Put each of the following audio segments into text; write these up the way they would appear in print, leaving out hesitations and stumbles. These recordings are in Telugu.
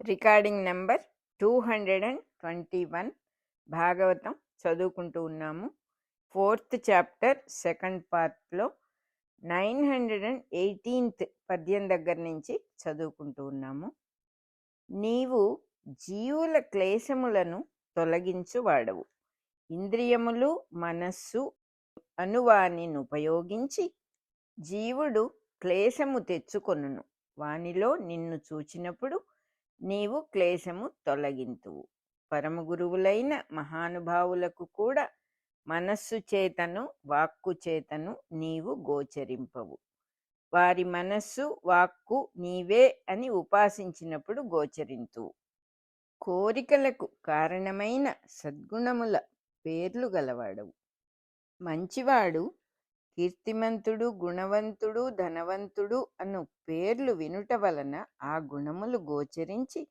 రికార్డింగ్ నెంబర్ 221 భాగవతం చదువుకుంటూ ఉన్నాము. 4th చాప్టర్ సెకండ్ పార్ట్లో 918th పద్యం దగ్గర నుంచి చదువుకుంటూ ఉన్నాము. నీవు జీవుల క్లేశములను తొలగించువాడవు, ఇంద్రియములు మనస్సు అనువానినుపయోగించి జీవుడు క్లేశము తెచ్చుకొనును. వానిలో నిన్ను చూచినప్పుడు నీవు క్లేశము తొలగింతువు. పరమ గురువులైన మహానుభావులకు కూడా మనస్సు చేతను వాక్కు చేతను నీవు గోచరింపవు. వారి మనస్సు వాక్కు నీవే అని ఉపాసించినప్పుడు గోచరింతువు. కోరికలకు కారణమైన సద్గుణముల పేర్లు గలవాడవు. మంచివాడు, కీర్తిమంతుడు, గుణవంతుడు, ధనవంతుడు అను పేర్లు వినుట వలన ఆ గుణములు గోచరించి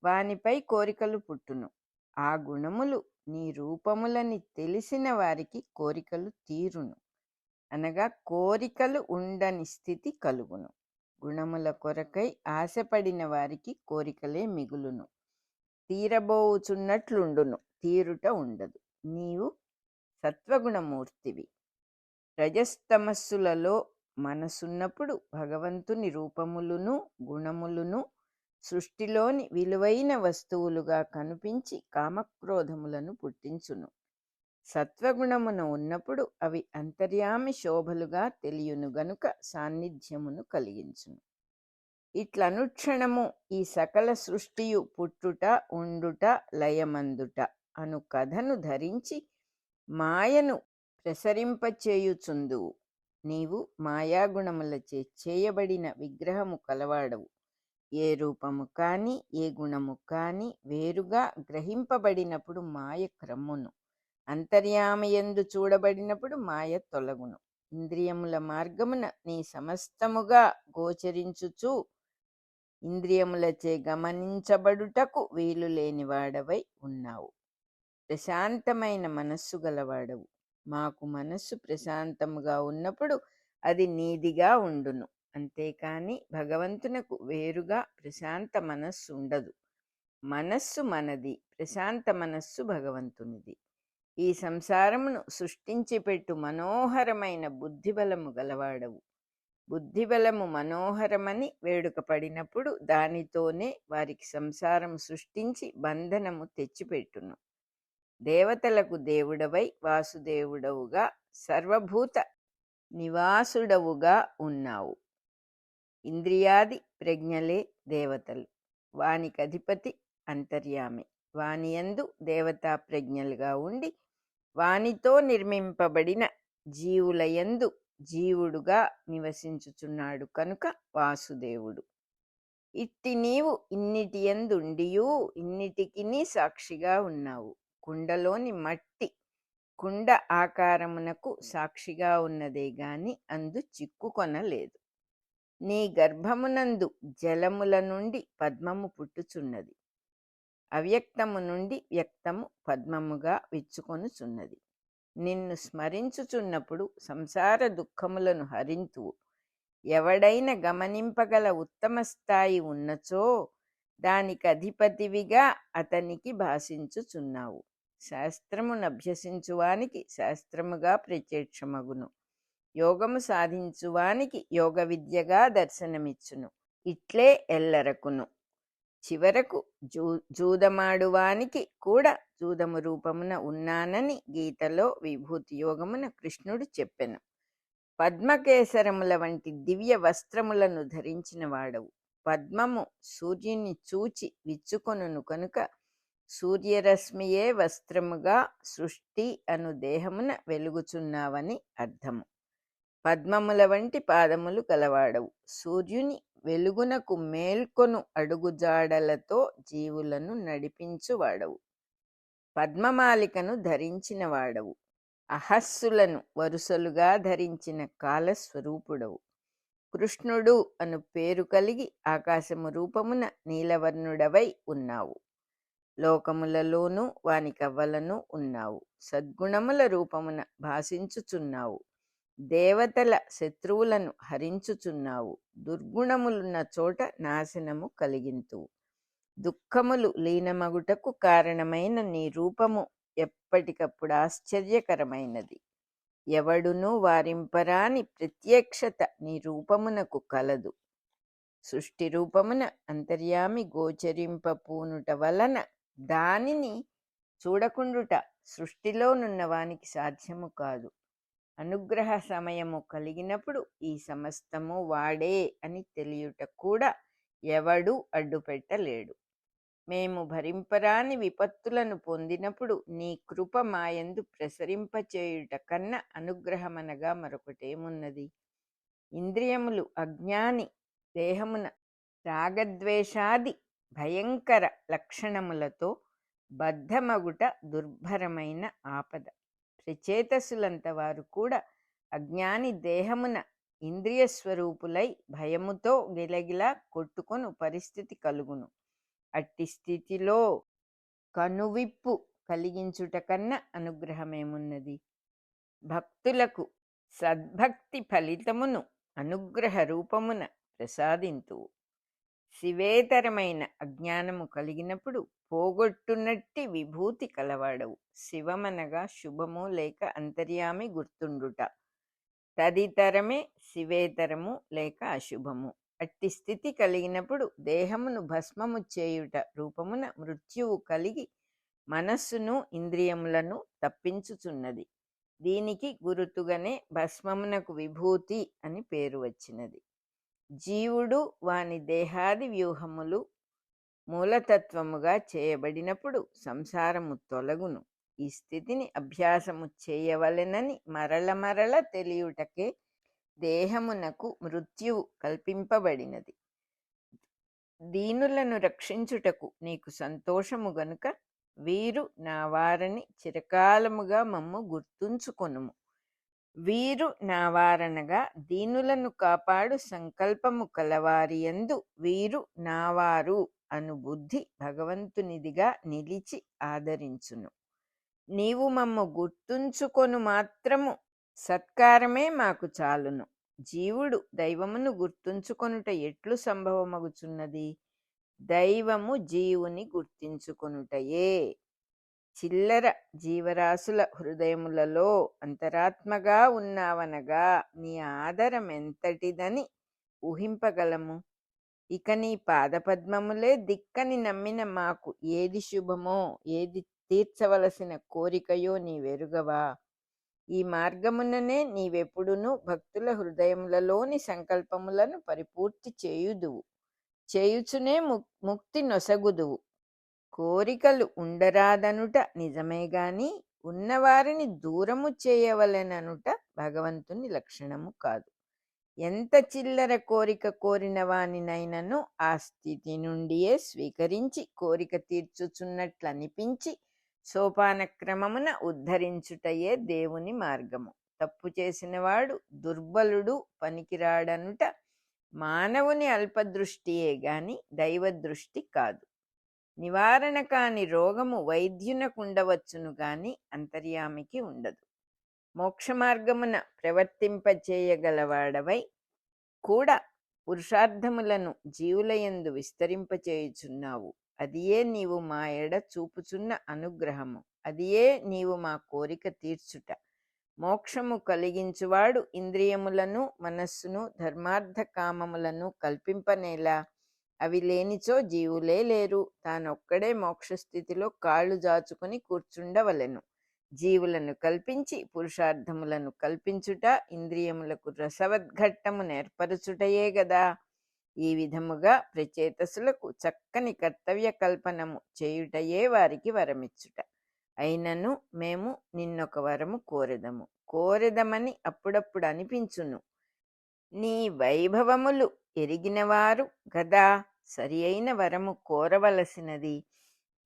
వానిపై కోరికలు పుట్టును. ఆ గుణములు నీ రూపములని తెలిసిన వారికి కోరికలు తీరును, అనగా కోరికలు ఉండని స్థితి కలుగును. గుణముల కొరకై ఆశపడిన వారికి కోరికలే మిగులును, తీరబోచున్నట్లుండును, తీరుట ఉండదు. నీవు సత్వగుణమూర్తివి. రజస్తమస్సులలో మనసున్నప్పుడు భగవంతుని రూపములును గుణములును సృష్టిలోని విలువైన వస్తువులుగా కనిపించి కామక్రోధములను పుట్టించును. సత్వగుణమున ఉన్నప్పుడు అవి అంతర్యామి శోభలుగా తెలియను గనుక సాన్నిధ్యమును కలిగించును. ఇట్లనుక్షణము ఈ సకల సృష్టియు పుట్టుట ఉండుట లయమందుట అను కథను ధరించి మాయను ప్రసరింపచేయుచుందువు. నీవు మాయాగుణములచే చేయబడిన విగ్రహము కలవాడవు. ఏ రూపము కాని ఏ గుణము కాని వేరుగా గ్రహింపబడినప్పుడు మాయ క్రమ్మును, అంతర్యామయందు చూడబడినప్పుడు మాయ తొలగును. ఇంద్రియముల మార్గమున నీ సమస్తముగా గోచరించుచు ఇంద్రియములచే గమనించబడుటకు వీలు లేనివాడవై ఉన్నావు. ప్రశాంతమైన మనస్సు గలవాడవు. మాకు మనస్సు ప్రశాంతముగా ఉన్నప్పుడు అది నీదిగా ఉండును. అంతేకాని భగవంతునకు వేరుగా ప్రశాంత మనస్సు ఉండదు. మనస్సు మనది, ప్రశాంత మనస్సు భగవంతునిది. ఈ సంసారమును సృష్టించి పెట్టు మనోహరమైన బుద్ధిబలము గలవాడవు. బుద్ధిబలము మనోహరమని వేడుక పడినప్పుడు దానితోనే వారికి సంసారము సృష్టించి బంధనము తెచ్చిపెట్టును. దేవతలకు దేవుడవై వాసుదేవుడవుగా సర్వభూత నివాసుడవుగా ఉన్నావు. ఇంద్రియాది ప్రజ్ఞలే దేవతలు, వానికి అధిపతి అంతర్యామి. వానియందు దేవతా ప్రజ్ఞలుగా ఉండి వానితో నిర్మింపబడిన జీవులయందు జీవుడుగా నివసించుచున్నాడు కనుక వాసుదేవుడు. ఇట్టి నీవు ఇన్నిటియందుండియూ ఇన్నిటికిని సాక్షిగా ఉన్నావు. కుండలోని మట్టి కుండ ఆకారమునకు సాక్షిగా ఉన్నదే గాని అందు చిక్కుకొనలేదు. నీ గర్భమునందు జలముల నుండి పద్మము పుట్టుచున్నది. అవ్యక్తము నుండి వ్యక్తము పద్మముగా విచ్చుకొనుచున్నది. నిన్ను స్మరించుచున్నప్పుడు సంసార దుఃఖములను హరింతువు. ఎవడైన గమనింపగల ఉత్తమ స్థాయి ఉన్నచో దానికి అధిపతివిగా అతనికి భాషించుచున్నావు. శాస్త్రమును అభ్యసించువానికి శాస్త్రముగా ప్రత్యక్షమగును. యోగము సాధించువానికి యోగ విద్యగా దర్శనమిచ్చును. ఇట్లే ఎల్లరకును. చివరకు జూదమాడువానికి కూడా జూదము రూపమున ఉన్నానని గీతలో విభూతి యోగమున కృష్ణుడు చెప్పెను. పద్మకేసరముల వంటి దివ్య వస్త్రములను ధరించిన వాడవు. పద్మము సూర్యుని చూచి విచ్చుకొనును కనుక సూర్యరశ్మియే వస్త్రముగా సృష్టి అను దేహమున వెలుగుచున్నావని అర్థము. పద్మముల వంటి పాదములు గలవాడవు. సూర్యుని వెలుగునకు మేల్కొను అడుగుజాడలతో జీవులను నడిపించువాడవు. పద్మమాలికను ధరించిన వాడవు. అహస్సులను వరుసలుగా ధరించిన కాలస్వరూపుడవు. కృష్ణుడు అను పేరు కలిగి ఆకాశము రూపమున నీలవర్ణుడవై ఉన్నావు. లోకములలోనూ వాని కవ్వలను ఉన్నావు. సద్గుణముల రూపమున భాషించుచున్నావు. దేవతల శత్రువులను హరించుచున్నావు. దుర్గుణములున్న చోట నాశనము కలిగింతువు. దుఃఖములు లీనమగుటకు కారణమైన నీ రూపము ఎప్పటికప్పుడు ఆశ్చర్యకరమైనది. ఎవడునూ వారింపరాని ప్రత్యక్షత నీ రూపమునకు కలదు. సృష్టి రూపమున అంతర్యామి గోచరింపపూనుట వలన దానిని చూడకుండుట సృష్టిలోనున్న వానికి సాధ్యము కాదు. అనుగ్రహ సమయము కలిగినప్పుడు ఈ సమస్తము వాడే అని తెలియుట కూడా ఎవడూ అడ్డుపెట్టలేడు. మేము భరింపరాని విపత్తులను పొందినప్పుడు నీ కృప మాయందు ప్రసరింపచేయుట కన్నా అనుగ్రహమనగా మరొకటేమున్నది? ఇంద్రియములు అజ్ఞాని దేహమున రాగద్వేషాది భయంకర లక్షణములతో బద్ధమగుట దుర్భరమైన ఆపద. ప్రచేతసులంత వారు కూడా అజ్ఞాని దేహమున ఇంద్రియ స్వరూపులై భయముతో గిలగిలా కొట్టుకొను పరిస్థితి కలుగును. అట్టి స్థితిలో కనువిప్పు కలిగించుట కన్నా అనుగ్రహమేమున్నది? భక్తులకు సద్భక్తి ఫలితమును అనుగ్రహ రూపమున ప్రసాదింతువు. శివేతరమైన అజ్ఞానము కలిగినప్పుడు పోగొట్టునట్టి విభూతి కలవాడవు. శివమనగా శుభము లేక అంతర్యామి గుర్తుండుట. తదితరమే శివేతరము లేక అశుభము. అట్టి స్థితి కలిగినప్పుడు దేహమును భస్మము చేయుట రూపమున మృత్యువు కలిగి మనస్సును ఇంద్రియములను తప్పించుచున్నది. దీనికి గురుతుగానే భస్మమునకు విభూతి అని పేరు వచ్చినది. జీవుడు వాని దేహాది వ్యూహములు మూలతత్వముగా చేయబడినప్పుడు సంసారము తొలగును. ఈ స్థితిని అభ్యాసము చేయవలెనని మరల మరల తెలియుటకే దేహమునకు మృత్యువు కల్పింపబడినది. దీనులను రక్షించుటకు నీకు సంతోషము గనుక వీరు నా వారని చిరకాలముగా మమ్ము గుర్తుంచుకొనుము. వీరు నా వారనగా దీనులను కాపాడు సంకల్పము కలవారియందు వీరు నావారు అను బుద్ధి భగవంతునిదిగా నిలిచి ఆదరించును. నీవు మమ్ము గుర్తుంచుకొను మాత్రము సత్కారమే మాకు చాలును. జీవుడు దైవమును గుర్తుంచుకొనుట ఎట్లు సంభవమగుచున్నది? దైవము జీవుని గుర్తించుకొనుటయే. చిల్లర జీవరాశుల హృదయములలో అంతరాత్మగా ఉన్నావనగా నీ ఆదరం ఎంతటిదని ఊహింపగలము. ఇక నీ పాదపద్మములే దిక్కని నమ్మిన మాకు ఏది శుభమో ఏది తీర్చవలసిన కోరికయో నీవెరుగవా? ఈ మార్గముననే నీవెప్పుడునూ భక్తుల హృదయములలోని సంకల్పములను పరిపూర్తి చేయుదువు. చేయుచునే ముక్తి నొసగుదువు. కోరికలు ఉండరాదనుట నిజమే గాని ఉన్నవారిని దూరము చేయవలెననుట భగవంతుని లక్షణము కాదు. ఎంత చిల్లర కోరిక కోరిన వానినైనను ఆ స్థితి నుండియే స్వీకరించి కోరిక తీర్చుచున్నట్లనిపించి సోపానక్రమమున ఉద్ధరించుటయే దేవుని మార్గము. తప్పు చేసినవాడు దుర్బలుడు పనికిరాడనుట మానవుని అల్పదృష్టియే గాని దైవదృష్టి కాదు. నివారణ కాని రోగము వైద్యునకుండవచ్చును గాని అంతర్యామికి ఉండదు. మోక్ష మార్గమున ప్రవర్తింపచేయగలవాడవై కూడా పురుషార్థములను జీవులయందు విస్తరింపచేయుచున్నావు. అదియే నీవు మా ఎడ చూపుచున్న అనుగ్రహము. అదియే నీవు మా కోరిక తీర్చుట. మోక్షము కలిగించువాడు ఇంద్రియములను మనస్సును ధర్మార్థ కామములను కల్పింపనేలా? అవి లేనిచో జీవులే లేరు. తానొక్కడే మోక్షస్థితిలో కాళ్ళు జాచుకుని కూర్చుండవలెను. జీవులను కల్పించి పురుషార్థములను కల్పించుట ఇంద్రియములకు రసవద్ఘట్టము నేర్పరచుటయే గదా. ఈ విధముగా ప్రచేతసులకు చక్కని కర్తవ్య కల్పనము చేయుటయే వారికి వరమిచ్చుట. అయినను మేము నిన్నొక వరము కోరెదమని అప్పుడప్పుడు అనిపించును. నీ వైభవములు ఎరిగినవారు గదా సరి అయిన వరము కోరవలసినది.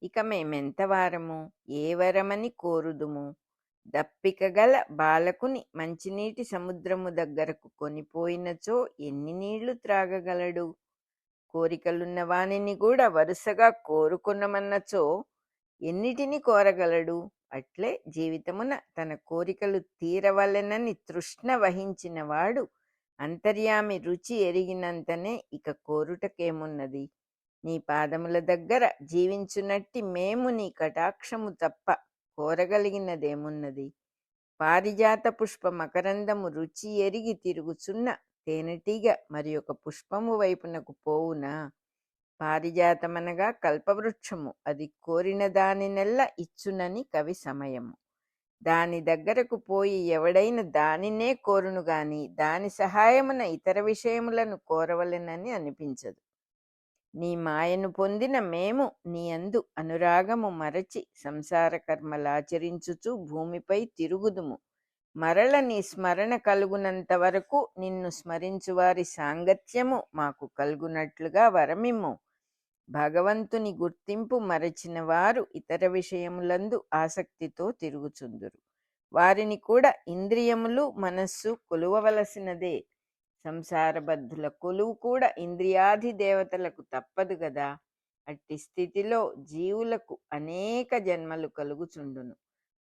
ఇక మేమెంత వారము, ఏ వరమని కోరుదుము? దప్పిక గల బాలకుని మంచినీటి సముద్రము దగ్గరకు కొనిపోయినచో ఎన్ని నీళ్లు త్రాగగలడు? కోరికలున్న వానిని కూడా వరుసగా కోరుకున్నమన్నచో ఎన్నిటిని కోరగలడు? అట్లే జీవితమున తన కోరికలు తీరవలెనని తృష్ణ వహించిన వాడు అంతర్యామి రుచి ఎరిగినంతనే ఇక కోరుటకేమున్నది? నీ పాదముల దగ్గర జీవించునట్టి మేము నీ కటాక్షము తప్ప కోరగలిగినదేమున్నది? పారిజాత పుష్ప మకరందము రుచి ఎరిగి తిరుగుచున్న తేనెటీగ మరి ఒక పుష్పము వైపునకు పోవునా? పారిజాతమనగా కల్పవృక్షము, అది కోరిన దానినెల్ల ఇచ్చునని కవి సమయము. దాని దగ్గరకు పోయి ఎవడైనా దానినే కోరును గాని దాని సహాయమున ఇతర విషయములను కోరవలెనని అనిపించదు. నీ మాయను పొందిన మేము నీ అందు అనురాగము మరచి సంసార కర్మలాచరించుచు భూమిపై తిరుగుదుము. మరల నీ స్మరణ కలుగునంత వరకు నిన్ను స్మరించు వారి సాంగత్యము మాకు కలుగునట్లుగా వరమిమ్ము. భగవంతుని గుర్తింపు మరచిన వారు ఇతర విషయములందు ఆసక్తితో తిరుగుచుందురు. వారిని కూడా ఇంద్రియములు మనస్సు కొలువవలసినదే. సంసారబద్ధుల కొలువు కూడా ఇంద్రియాధి దేవతలకు తప్పదు గదా. అట్టి స్థితిలో జీవులకు అనేక జన్మలు కలుగుచుండును.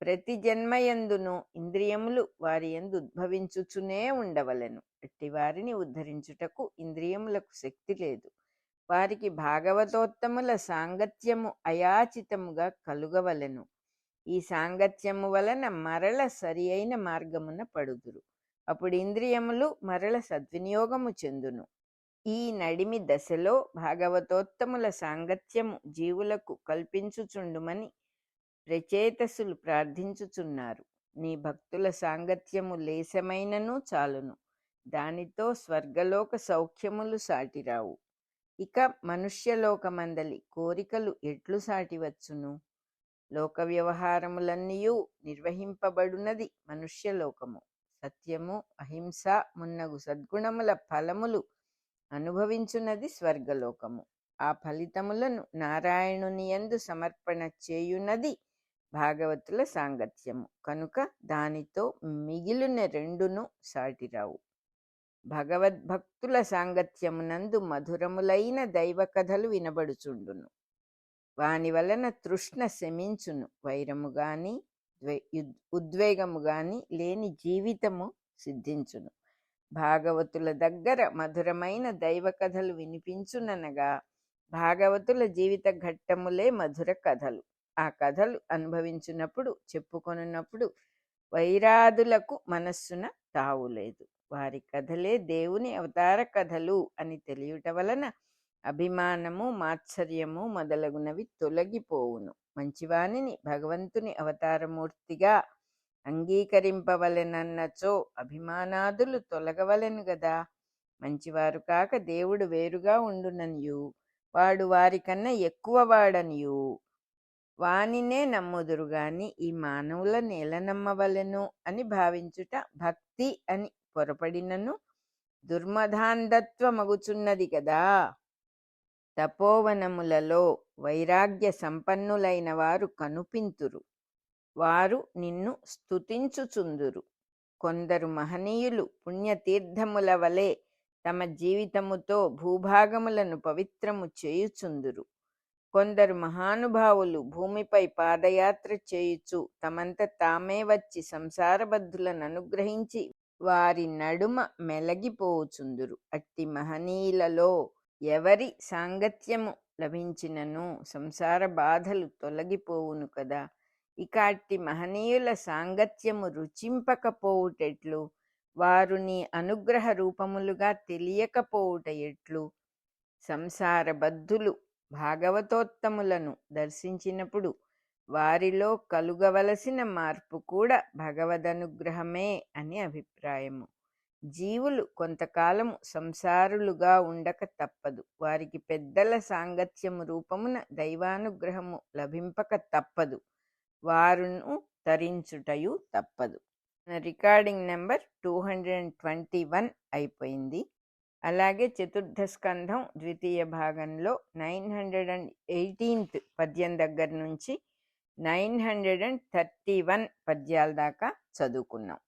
ప్రతి జన్మయందును ఇంద్రియములు వారి యందు ఉద్భవించుచునే ఉండవలెను. అట్టి వారిని ఉద్ధరించుటకు ఇంద్రియములకు శక్తి లేదు. వారికి భాగవతోత్తముల సాంగత్యము అయాచితముగా కలుగవలెను. ఈ సాంగత్యము వలన మరల సరి అయిన మార్గమున పడుదురు. అప్పుడు ఇంద్రియములు మరల సద్వినియోగము చెందును. ఈ నడిమి దశలో భాగవతోత్తముల సాంగత్యము జీవులకు కల్పించుచుండుమని ప్రచేతసులు ప్రార్థించుచున్నారు. నీ భక్తుల సాంగత్యము లేశమైనను చాలును. దానితో స్వర్గలోక సౌఖ్యములు సాటిరావు. ఇక మనుష్యలోకమందలి కోరికలు ఎట్లు సాటివచ్చును? లోక వ్యవహారములన్నీయూ నిర్వహింపబడునది మనుష్యలోకము. సత్యము, అహింస మున్నగు సద్గుణముల ఫలములు అనుభవించున్నది స్వర్గలోకము. ఆ ఫలితములను నారాయణుని యందు సమర్పణ చేయున్నది భాగవతుల సాంగత్యము. కనుక దానితో మిగిలిన రెండును సాటిరావు. భగవద్భక్తుల సాంగత్యమునందు మధురములైన దైవ కథలు వినబడుచుండును. వాని వలన తృష్ణ శమించును. వైరము గాని ఉద్వేగము గాని లేని జీవితము సిద్ధించును. భాగవతుల దగ్గర మధురమైన దైవ కథలు వినిపించుననగా భాగవతుల జీవిత ఘట్టములే మధుర కథలు. ఆ కథలు అనుభవించున్నప్పుడు చెప్పుకొనున్నప్పుడు వైరాదులకు మనస్సున తావులేదు. వారి కథలే దేవుని అవతార కథలు అని తెలియట వలన అభిమానము, మాత్సర్యము మొదలగునవి తొలగిపోవును. మంచివానిని భగవంతుని అవతారమూర్తిగా అంగీకరింపవలెనన్నచో అభిమానాదులు తొలగవలెను గదా. మంచివారు కాక దేవుడు వేరుగా ఉండుననియు వాడు వారికన్నా ఎక్కువ వాడనియు వానినే నమ్ముదురు గాని ఈ మానవులను ఎలా నమ్మవలెను అని భావించుట భక్తి అని పొరపడినను దుర్మధాంధత్వమగుచున్నది కదా. తపోవనములలో వైరాగ్య సంపన్నులైన వారు కనుపింతురు. వారు నిన్ను స్తుతించుచుందురు. కొందరు మహనీయులు పుణ్యతీర్థముల వలె తమ జీవితముతో భూభాగములను పవిత్రము చేయుచుందురు. కొందరు మహానుభావులు భూమిపై పాదయాత్ర చేయుచు తమంత తామే వచ్చి సంసారబద్ధులను అనుగ్రహించి వారి నడుమ మెలగిపోవుచుందురు. అట్టి మహనీయులలో ఎవరి సాంగత్యము లభించినను సంసార బాధలు తొలగిపోవును కదా. ఇక అట్టి మహనీయుల సాంగత్యము రుచింపకపోవుటెట్లు? వారు నీ అనుగ్రహ రూపములుగా తెలియకపోవుట ఎట్లు? సంసారబద్ధులు భాగవతోత్తములను దర్శించినప్పుడు వారిలో కలుగవలసిన మార్పు కూడా భగవదనుగ్రహమే అని అభిప్రాయము. జీవులు కొంతకాలము సంసారులుగా ఉండక తప్పదు. వారికి పెద్దల సాంగత్యము రూపమున దైవానుగ్రహము లభింపక తప్పదు. వారును తరించుటయు తప్పదు. రికార్డింగ్ నెంబర్ 221 అయిపోయింది. అలాగే చతుర్థ స్కంధం ద్వితీయ భాగంలో 918th పద్యం దగ్గర నుంచి 931 పద్యాల దాకా చదువుకున్నాం.